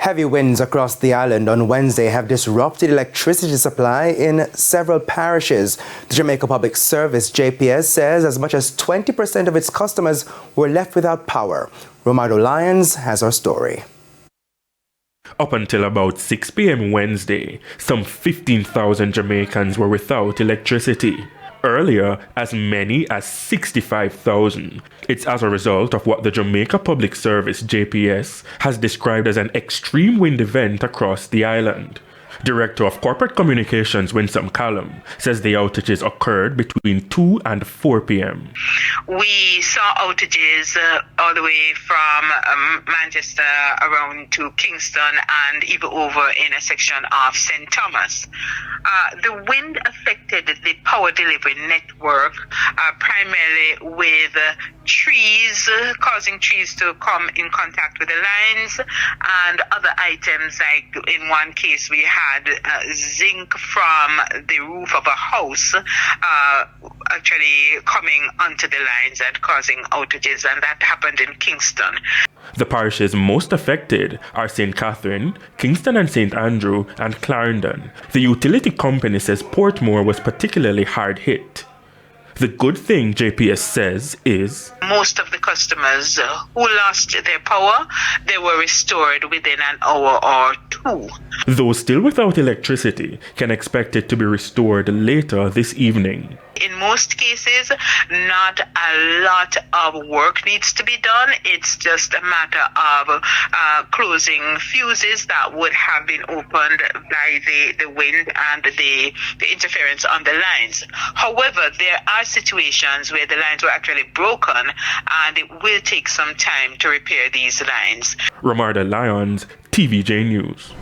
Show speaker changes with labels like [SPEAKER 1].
[SPEAKER 1] Heavy winds across the island on Wednesday have disrupted electricity supply in several parishes. The Jamaica Public Service, JPS, says as much as 20% of its customers were left without power. Romardo Lyons has our story.
[SPEAKER 2] Up until about 6 p.m. Wednesday, some 15,000 Jamaicans were without electricity. Earlier, as many as 65,000. It's as a result of what the Jamaica Public Service, JPS, has described as an extreme wind event across the island. Director of Corporate Communications, Winsome Callum, says the outages occurred between 2 and 4 p.m.
[SPEAKER 3] We saw outages all the way from Manchester around to Kingston and even over in a section of St. Thomas. The wind affected the power delivery network primarily with trees, causing trees to come in contact with the lines and other items, like in one case we had zinc from the roof of a house actually coming onto the lines and causing outages, and that happened in Kingston.
[SPEAKER 2] The parishes most affected are St. Catherine, Kingston and St. Andrew, and Clarendon. The utility company says Portmore was particularly hard hit. The good thing, JPS says, is
[SPEAKER 3] most of the customers who lost their power, they were restored within an hour or two.
[SPEAKER 2] Those still without electricity can expect it to be restored later this evening.
[SPEAKER 3] In most cases, not a lot of work needs to be done. It's just a matter of closing fuses that would have been opened by the wind and the interference on the lines. However, there are situations where the lines were actually broken, and it will take some time to repair these lines.
[SPEAKER 2] Romardo Lyons, TVJ News.